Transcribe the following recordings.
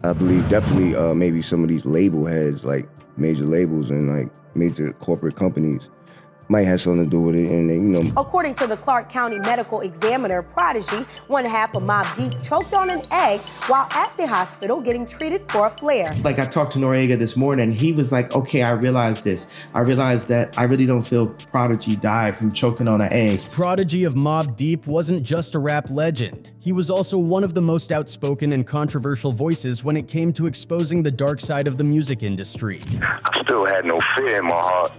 I believe definitely maybe some of these label heads, like major labels and like major corporate companies, might have something to do with it, and they. According to the Clark County medical examiner, Prodigy, one half of Mobb Deep, choked on an egg while at the hospital getting treated for a flare. Like, I talked to Noriega this morning, he was like, okay, I realized this. I realized that I really don't feel Prodigy died from choking on an egg. Prodigy of Mobb Deep wasn't just a rap legend. He was also one of the most outspoken and controversial voices when it came to exposing the dark side of the music industry. I still had no fear in my heart,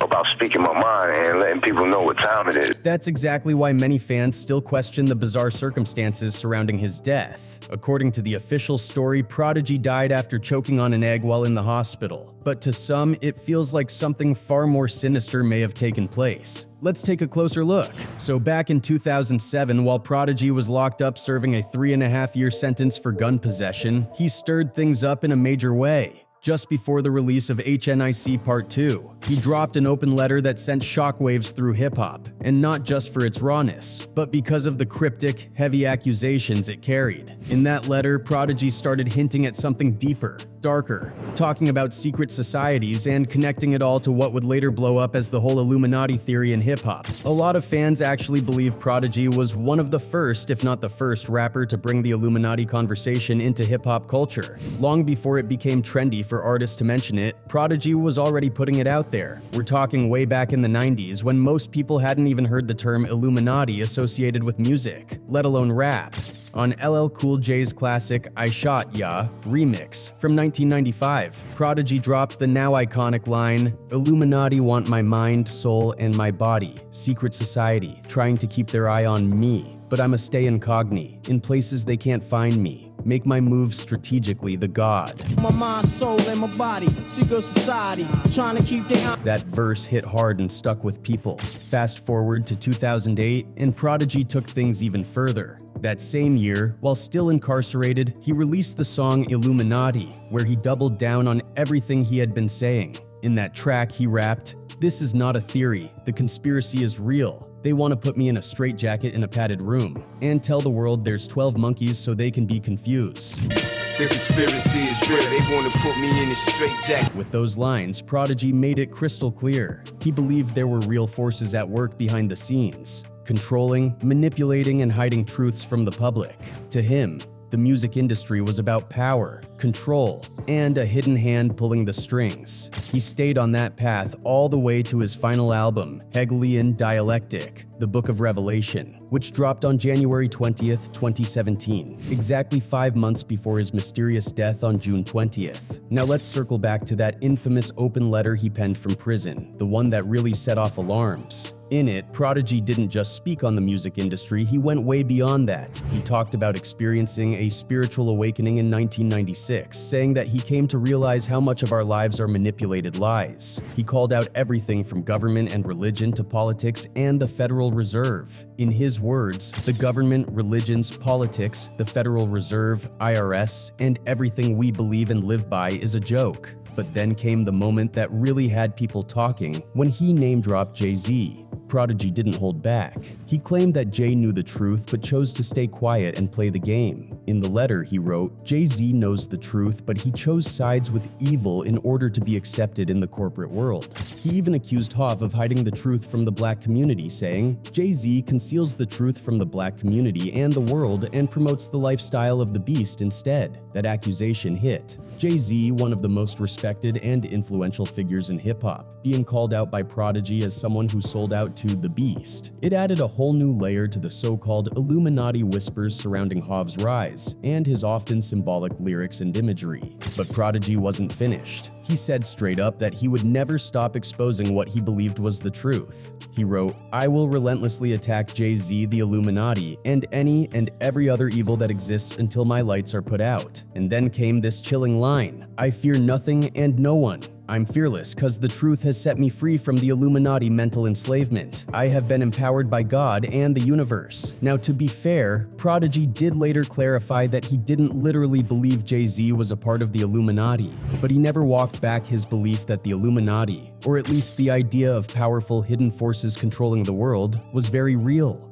about speaking my mind and letting people know what time it is. That's exactly why many fans still question the bizarre circumstances surrounding his death. According to the official story, Prodigy died after choking on an egg while in the hospital. But to some, it feels like something far more sinister may have taken place. Let's take a closer look. So back in 2007, while Prodigy was locked up serving a 3.5-year sentence for gun possession, he stirred things up in a major way. Just before the release of HNIC Part 2, he dropped an open letter that sent shockwaves through hip-hop, and not just for its rawness, but because of the cryptic, heavy accusations it carried. In that letter, Prodigy started hinting at something deeper, darker, talking about secret societies and connecting it all to what would later blow up as the whole Illuminati theory in hip-hop. A lot of fans actually believe Prodigy was one of the first, if not the first, rapper to bring the Illuminati conversation into hip-hop culture. Long before it became trendy for artists to mention it, Prodigy was already putting it out there. We're talking way back in the 90s when most people hadn't even heard the term Illuminati associated with music, let alone rap. On LL Cool J's classic I Shot Ya remix from 1995, Prodigy dropped the now iconic line, "Illuminati want my mind, soul, and my body. Secret society, trying to keep their eye on me. But I'ma stay incognito, in places they can't find me. Make my moves strategically, the god." My mind, soul, and my body. Secret society, trying to keep their eye. That verse hit hard and stuck with people. Fast forward to 2008, and Prodigy took things even further. That same year, while still incarcerated, he released the song Illuminati, where he doubled down on everything he had been saying. In that track, he rapped, "This is not a theory, the conspiracy is real. They want to put me in a straitjacket in a padded room, and tell the world there's 12 monkeys so they can be confused." The conspiracy is real, they want to put me in a straitjacket. With those lines, Prodigy made it crystal clear. He believed there were real forces at work behind the scenes, controlling, manipulating, and hiding truths from the public. To him, the music industry was about power, control, and a hidden hand pulling the strings. He stayed on that path all the way to his final album, Hegelian Dialectic, the Book of Revelation, which dropped on January 20th, 2017, exactly 5 months before his mysterious death on June 20th. Now let's circle back to that infamous open letter he penned from prison, the one that really set off alarms. In it, Prodigy didn't just speak on the music industry, he went way beyond that. He talked about experiencing a spiritual awakening in 1996, saying that he came to realize how much of our lives are manipulated lies. He called out everything from government and religion to politics and the Federal Reserve. In his words, the government, religions, politics, the Federal Reserve, IRS, and everything we believe and live by is a joke. But then came the moment that really had people talking when he name-dropped Jay-Z. Prodigy didn't hold back. He claimed that Jay knew the truth but chose to stay quiet and play the game. In the letter, he wrote, "Jay-Z knows the truth, but he chose sides with evil in order to be accepted in the corporate world." He even accused Hov of hiding the truth from the black community, saying, "Jay-Z conceals the truth from the black community and the world and promotes the lifestyle of the beast instead." That accusation hit. Jay-Z, one of the most respected and influential figures in hip-hop, being called out by Prodigy as someone who sold out to the beast. It added a whole new layer to the so-called Illuminati whispers surrounding Hov's rise and his often symbolic lyrics and imagery. But Prodigy wasn't finished. He said straight up that he would never stop exposing what he believed was the truth. He wrote, "I will relentlessly attack Jay-Z, the Illuminati, and any and every other evil that exists until my lights are put out." And then came this chilling line, "I fear nothing and no one. I'm fearless because the truth has set me free from the Illuminati mental enslavement. I have been empowered by God and the universe." Now, to be fair, Prodigy did later clarify that he didn't literally believe Jay-Z was a part of the Illuminati, but he never walked back his belief that the Illuminati, or at least the idea of powerful hidden forces controlling the world, was very real.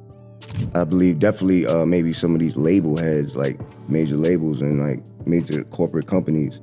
I believe definitely maybe some of these label heads, like major labels and like major corporate companies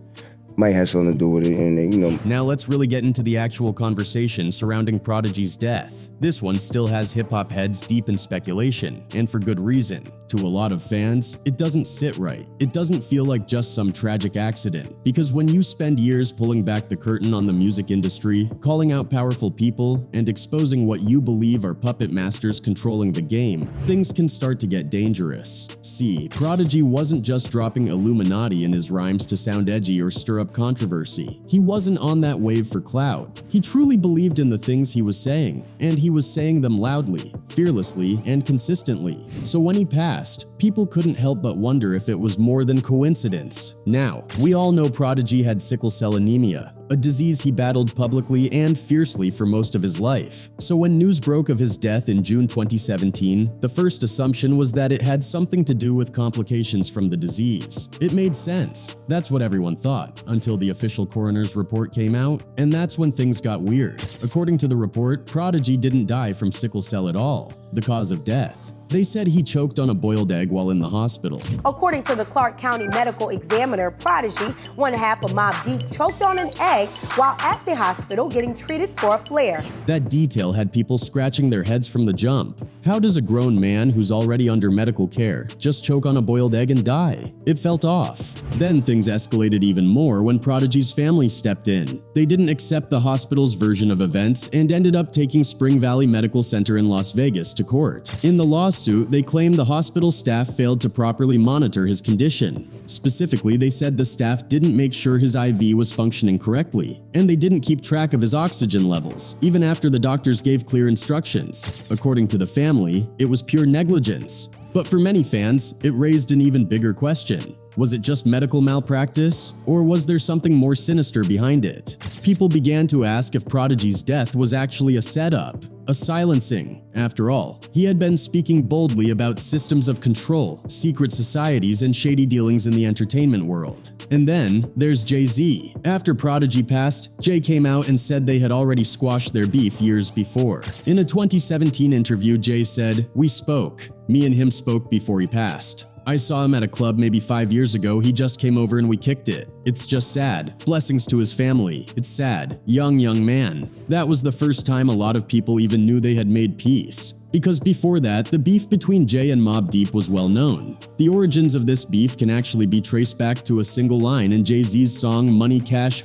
might have something to do with it, and they, you know. Now let's really get into the actual conversation surrounding Prodigy's death. This one still has hip-hop heads deep in speculation, and for good reason. To a lot of fans, it doesn't sit right. It doesn't feel like just some tragic accident, because when you spend years pulling back the curtain on the music industry, calling out powerful people, and exposing what you believe are puppet masters controlling the game, things can start to get dangerous. See, Prodigy wasn't just dropping Illuminati in his rhymes to sound edgy or stir up controversy. He wasn't on that wave for clout. He truly believed in the things he was saying, and he was saying them loudly, fearlessly, and consistently. So when he passed, people couldn't help but wonder if it was more than coincidence. Now, we all know Prodigy had sickle cell anemia, a disease he battled publicly and fiercely for most of his life. So when news broke of his death in June 2017, the first assumption was that it had something to do with complications from the disease. It made sense. That's what everyone thought, until the official coroner's report came out, and that's when things got weird. According to the report, Prodigy didn't die from sickle cell at all. The cause of death: they said he choked on a boiled egg while in the hospital. According to the Clark County Medical Examiner, Prodigy, one half of Mobb Deep, choked on an egg while at the hospital getting treated for a flare. That detail had people scratching their heads from the jump. How does a grown man who's already under medical care just choke on a boiled egg and die? It felt off. Then things escalated even more when Prodigy's family stepped in. They didn't accept the hospital's version of events and ended up taking Spring Valley Medical Center in Las Vegas to court. In the lawsuit, they claimed the hospital staff failed to properly monitor his condition. Specifically, they said the staff didn't make sure his IV was functioning correctly, and they didn't keep track of his oxygen levels, even after the doctors gave clear instructions. According to the family, it was pure negligence. But for many fans, it raised an even bigger question. Was it just medical malpractice, or was there something more sinister behind it? People began to ask if Prodigy's death was actually a setup, a silencing. After all, he had been speaking boldly about systems of control, secret societies, and shady dealings in the entertainment world. And then there's Jay-Z. After Prodigy passed, Jay came out and said they had already squashed their beef years before. In a 2017 interview, Jay said, "We spoke. Me and him spoke before he passed. I saw him at a club maybe 5 years ago. He just came over and we kicked it. It's just sad. Blessings to his family. It's sad. Young man." That was the first time a lot of people even knew they had made peace. Because before that, the beef between Jay and Mobb Deep was well known. The origins of this beef can actually be traced back to a single line in Jay-Z's song Money Cash.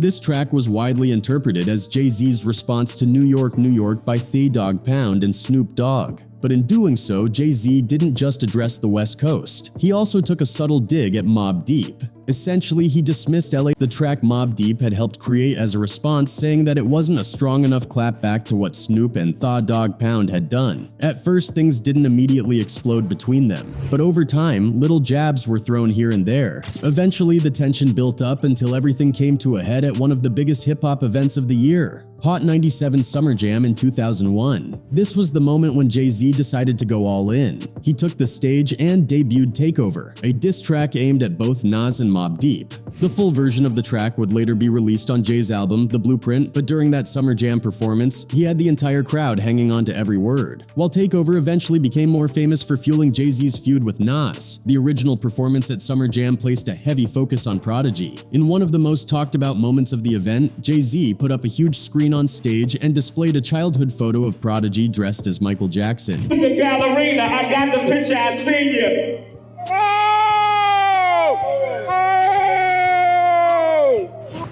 This track was widely interpreted as Jay-Z's response to New York by Thee Dog Pound and Snoop Dogg. But in doing so, Jay-Z didn't just address the West Coast. He also took a subtle dig at Mobb Deep. Essentially, he dismissed LA. The track Mobb Deep had helped create as a response, saying that it wasn't a strong enough clapback to what Snoop and Thee Dog Pound had done. At first, things didn't immediately explode between them, but over time, little jabs were thrown here and there. Eventually, the tension built up until everything came to a head at one of the biggest hip-hop events of the year, Hot 97 Summer Jam in 2001. This was the moment when Jay-Z decided to go all in. He took the stage and debuted Takeover, a diss track aimed at both Nas and Mobb Deep. The full version of the track would later be released on Jay's album, The Blueprint, but during that Summer Jam performance, he had the entire crowd hanging on to every word. While Takeover eventually became more famous for fueling Jay-Z's feud with Nas, the original performance at Summer Jam placed a heavy focus on Prodigy. In one of the most talked about moments of the event, Jay-Z put up a huge screen on stage and displayed a childhood photo of Prodigy dressed as Michael Jackson. The Gallerina, I got the picture, I seen you.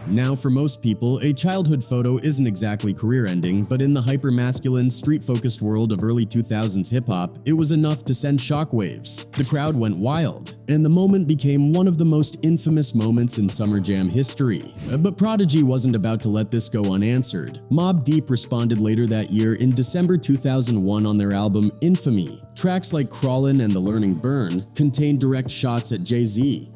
Now, for most people, a childhood photo isn't exactly career-ending, but in the hyper-masculine, street-focused world of early 2000s hip-hop, it was enough to send shockwaves. The crowd went wild, and the moment became one of the most infamous moments in Summer Jam history. But Prodigy wasn't about to let this go unanswered. Mobb Deep responded later that year in December 2001 on their album Infamy. Tracks like Crawlin' and The Learning Burn contained direct shots at Jay-Z.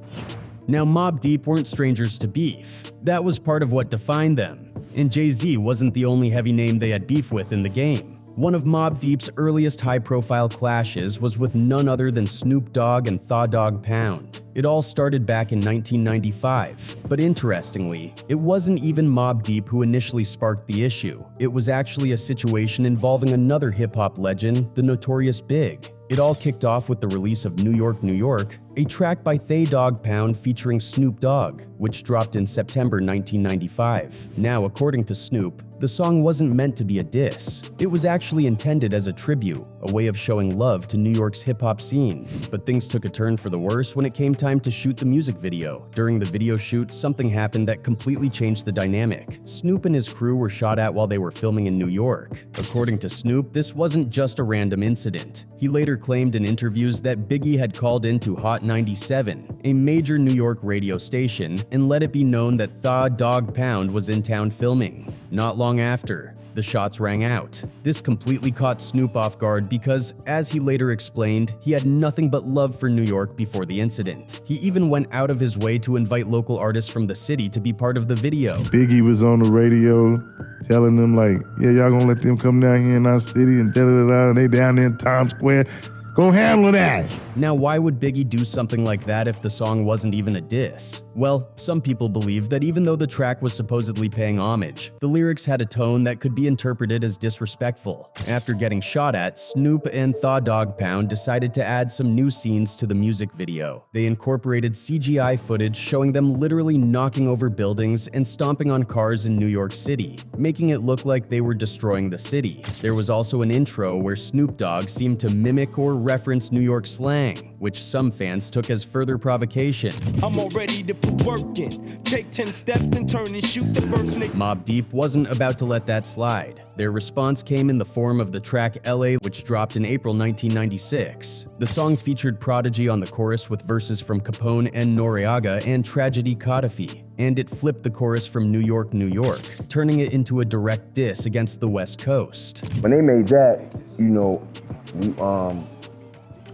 Now, Mobb Deep weren't strangers to beef. That was part of what defined them. And Jay-Z wasn't the only heavy name they had beef with in the game. One of Mobb Deep's earliest high-profile clashes was with none other than Snoop Dogg and Thee Dog Pound. It all started back in 1995. But interestingly, it wasn't even Mobb Deep who initially sparked the issue. It was actually a situation involving another hip-hop legend, the Notorious Big. It all kicked off with the release of New York, a track by Thay Dog Pound featuring Snoop Dogg, which dropped in September 1995. Now, according to Snoop, the song wasn't meant to be a diss. It was actually intended as a tribute, a way of showing love to New York's hip-hop scene. But things took a turn for the worse when it came time to shoot the music video. During the video shoot, something happened that completely changed the dynamic. Snoop and his crew were shot at while they were filming in New York. According to Snoop, this wasn't just a random incident. He later claimed in interviews that Biggie had called into Hot 97, a major New York radio station, and let it be known that Thay Dog Pound was in town filming. Not long after, the shots rang out. This completely caught Snoop off guard because, as he later explained, he had nothing but love for New York before the incident. He even went out of his way to invite local artists from the city to be part of the video. Biggie was on the radio telling them like, yeah, y'all gonna let them come down here in our city and da-da-da-da, and they down there in Times Square. Go handle that. Now, why would Biggie do something like that if the song wasn't even a diss? Well, some people believe that even though the track was supposedly paying homage, the lyrics had a tone that could be interpreted as disrespectful. After getting shot at, Snoop and Thay Dog Pound decided to add some new scenes to the music video. They incorporated CGI footage showing them literally knocking over buildings and stomping on cars in New York City, making it look like they were destroying the city. There was also an intro where Snoop Dogg seemed to mimic or reference New York slang, which some fans took as further provocation. I'm all ready to put work in. Take 10 steps and turn and shoot the first nigga. Mobb Deep wasn't about to let that slide. Their response came in the form of the track LA, which dropped in April 1996. The song featured Prodigy on the chorus with verses from Capone and Noreaga and Tragedy Khadafi, and it flipped the chorus from New York, New York, turning it into a direct diss against the West Coast. When they made that, you know,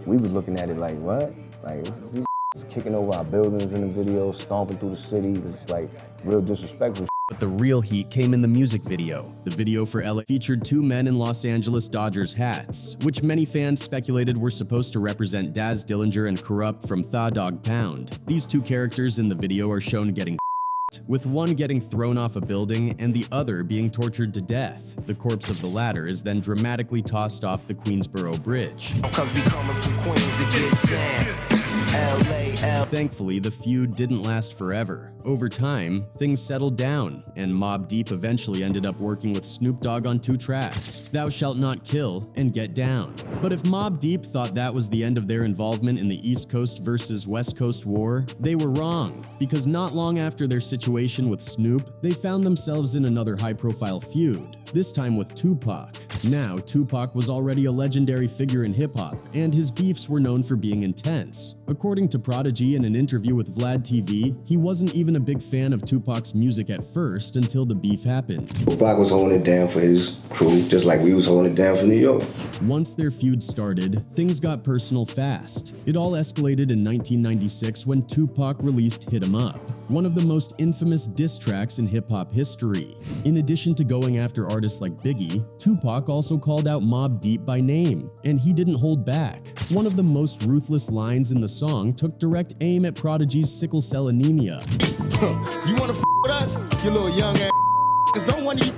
we was looking at it like, what? Like, these kicking over our buildings in the video, stomping through the city. It's like real disrespectful. But the real heat came in the music video. The video for LA featured two men in Los Angeles Dodgers hats, which many fans speculated were supposed to represent Daz Dillinger and Corrupt from Thay Dog Pound. These two characters in the video are shown getting with one getting thrown off a building and the other being tortured to death. The corpse of the latter is then dramatically tossed off the Queensboro Bridge. Thankfully, the feud didn't last forever. Over time, things settled down, and Mobb Deep eventually ended up working with Snoop Dogg on two tracks, Thou Shalt Not Kill and Get Down. But if Mobb Deep thought that was the end of their involvement in the East Coast versus West Coast war, they were wrong, because not long after their situation with Snoop, they found themselves in another high-profile feud, this time with Tupac. Now, Tupac was already a legendary figure in hip-hop, and his beefs were known for being intense. According to Prodigy in an interview with Vlad TV, he wasn't even a big fan of Tupac's music at first until the beef happened. Tupac was holding it down for his crew, just like we was holding it down for New York. Once their feud started, things got personal fast. It all escalated in 1996 when Tupac released Hit 'Em Up, one of the most infamous diss tracks in hip-hop history. In addition to going after artists like Biggie, Tupac also called out Mobb Deep by name, and he didn't hold back. One of the most ruthless lines in the song took direct aim at Prodigy's sickle cell anemia. You wanna with us? You little young ass.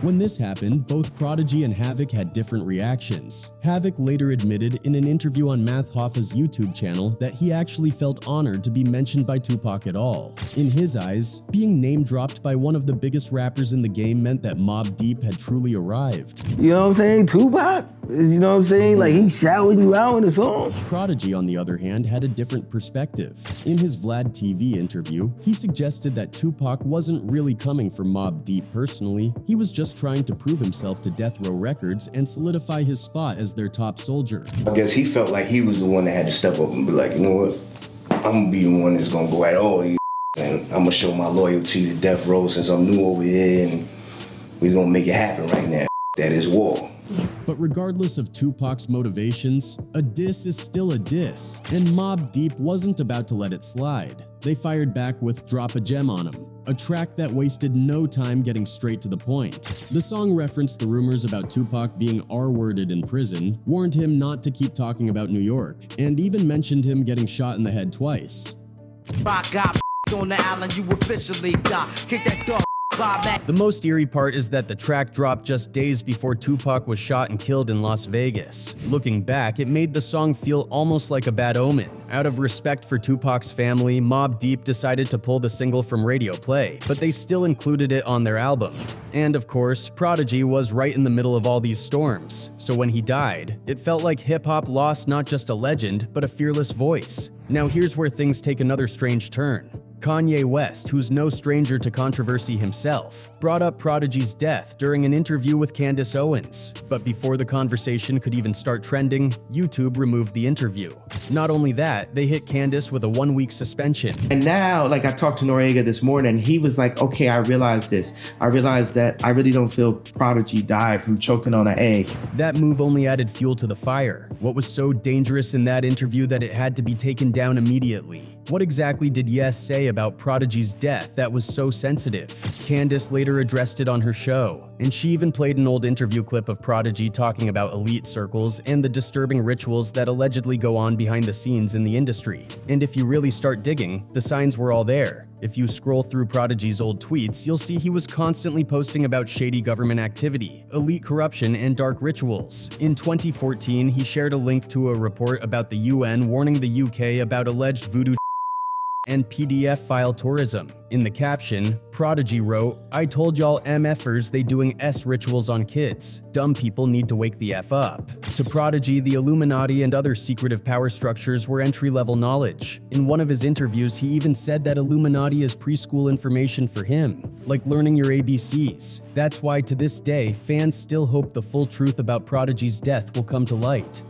When this happened, both Prodigy and Havoc had different reactions. Havoc later admitted in an interview on Math Hoffa's YouTube channel that he actually felt honored to be mentioned by Tupac at all. In his eyes, being name-dropped by one of the biggest rappers in the game meant that Mobb Deep had truly arrived. You know what I'm saying? Tupac? You know what I'm saying? Like, he's shouting you out in the song. Prodigy, on the other hand, had a different perspective. In his Vlad TV interview, he suggested that Tupac wasn't really coming for Mobb Deep personally. He was just trying to prove himself to Death Row Records and solidify his spot as their top soldier. I guess he felt like he was the one that had to step up and be like, you know what? I'm gonna be the one that's gonna go at all these and I'm gonna show my loyalty to Death Row since I'm new over here and we're gonna make it happen right now. That is war. But regardless of Tupac's motivations, a diss is still a diss, and Mobb Deep wasn't about to let it slide. They fired back with Drop a Gem on Him, a track that wasted no time getting straight to the point. The song referenced the rumors about Tupac being R-worded in prison, warned him not to keep talking about New York, and even mentioned him getting shot in the head twice. Rock got on the island, you officially die. Kick that dog The most eerie part is that the track dropped just days before Tupac was shot and killed in Las Vegas. Looking back, it made the song feel almost like a bad omen. Out of respect for Tupac's family, Mobb Deep decided to pull the single from radio play, but they still included it on their album. And of course, Prodigy was right in the middle of all these storms, so when he died, it felt like hip-hop lost not just a legend, but a fearless voice. Now here's where things take another strange turn. Kanye West, who's no stranger to controversy himself, brought up Prodigy's death during an interview with Candace Owens. But before the conversation could even start trending, YouTube removed the interview. Not only that, they hit Candace with a 1-week suspension. And now, like, I talked to Noriega this morning, he was like, okay, I realized this. I realized that I really don't feel Prodigy died from choking on an egg. That move only added fuel to the fire. What was so dangerous in that interview that it had to be taken down immediately? What exactly did Yes say about Prodigy's death that was so sensitive? Candace later addressed it on her show, and she even played an old interview clip of Prodigy talking about elite circles and the disturbing rituals that allegedly go on behind the scenes in the industry. And if you really start digging, the signs were all there. If you scroll through Prodigy's old tweets, you'll see he was constantly posting about shady government activity, elite corruption, and dark rituals. In 2014, he shared a link to a report about the UN warning the UK about alleged voodoo and PDF file tourism. In the caption, Prodigy wrote, "I told y'all MFers they doing S rituals on kids. Dumb people need to wake the F up." To Prodigy, the Illuminati and other secretive power structures were entry-level knowledge. In one of his interviews, he even said that Illuminati is preschool information for him, like learning your ABCs. That's why to this day, fans still hope the full truth about Prodigy's death will come to light.